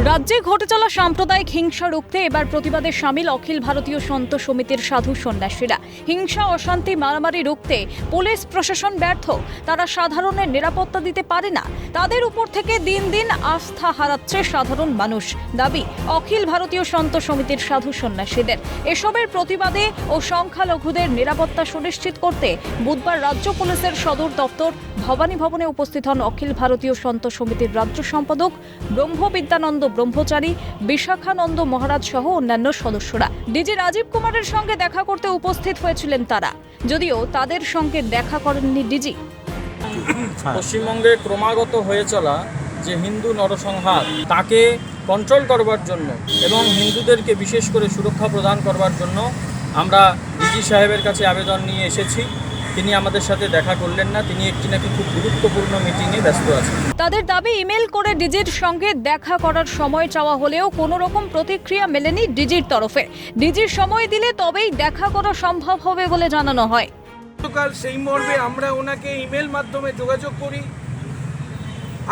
রাজ্যে ঘটে চলা সাম্প্রদায়িক হিংসা রুখতে এবার প্রতিবাদে সামিল অখিল ভারতীয় সন্ত সমিতির সাধু সন্ন্যাসীরা। হিংসা অশান্তি মারামারি রুখতে পুলিশ প্রশাসন ব্যর্থ, তারা সাধারণের নিরাপত্তা দিতে পারে না, তাদের উপর থেকে দিন দিন আস্থা হারাচ্ছে সাধারণ মানুষ। দাবি অখিল ভারতীয় সন্ত সমিতির সাধু সন্ন্যাসীদের। এসবের প্রতিবাদে ও সংখ্যালঘুদের নিরাপত্তা সুনিশ্চিত করতে বুধবার রাজ্য পুলিশের সদর দপ্তর ভবানী ভবনে উপস্থিত হন অখিল ভারতীয় সন্ত সমিতির রাজ্য সম্পাদক ব্রহ্মবিদ্যানন্দ ব্রহ্মচারী, বিশাখানন্দ মহারাজ সহ অন্যান্য সদস্যরা। ডিজি রাজীব কুমারের সঙ্গে দেখা করতে উপস্থিত হয়েছিলেন তারা, যদিও তাদের সঙ্গে দেখা করেননি ডিজি। পশ্চিমবঙ্গে ক্রমাগত হয়ে চলা যে হিন্দু নরসংহার, তাকে কন্ট্রোল করবার জন্য এবং হিন্দুদেরকে বিশেষ করে সুরক্ষা প্রদান করবার জন্য আমরা ডিজি সাহেবের কাছে আবেদন নিয়ে এসেছি। তিনি আমাদের সাথে দেখা করলেন না, তিনি একটি নাকি খুব গুরুত্বপূর্ণ মিটিংয়ে ব্যস্ত আছেন। তাদের দাবি ইমেল করে ডিজির সঙ্গে দেখা করার সময় চাওয়া হলেও কোনো রকম প্রতিক্রিয়া মেলেনি ডিজির তরফে। ডিজির সময় দিলে তবেই দেখা করা সম্ভব হবে বলে জানানো হয়। গতকাল সেই মর্মে আমরা ওনাকে ইমেল মাধ্যমে যোগাযোগ করি।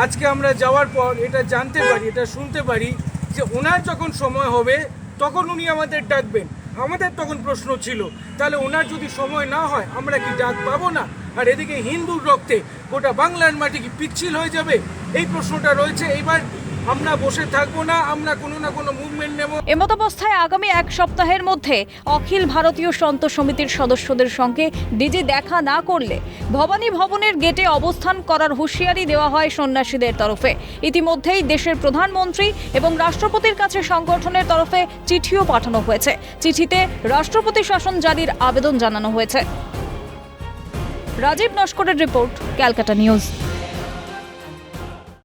আজকে আমরা যাওয়ার পর এটা জানতে পারি, এটা শুনতে পারি যে ওনার যখন সময় হবে তখন উনি আমাদের ডাকবেন। আমাদের তখন প্রশ্ন ছিল, তাহলে ওনার যদি সময় না হয় আমরা কি ডাক পাবো না? আর এদিকে হিন্দুর রক্তে গোটা বাংলার মাটি কি পিচ্ছিল হয়ে যাবে? এই প্রশ্নটা রয়েছে। এইবার আমরা বসে থাকবো না, আমরা কোনো না কোনো মুভমেন্ট নেব। এমতাবস্থায় আগামী এক সপ্তাহের মধ্যে অখিল ভারতীয় সন্ত সমিতির সদস্যদের সঙ্গে ডিজি দেখা না করলে ভবানী ভবনের গেটে অবস্থান করার হুঁশিয়ারি দেওয়া হয় সন্ন্যাসীদের তরফে। ইতিমধ্যেই দেশের প্রধানমন্ত্রী এবং রাষ্ট্রপতির কাছে সংগঠনের তরফে চিঠিও পাঠানো হয়েছে। চিঠিতে রাষ্ট্রপতি শাসন জারির আবেদন জানানো হয়েছে। রাজীব নস্করের রিপোর্ট, ক্যালকাটা নিউজ।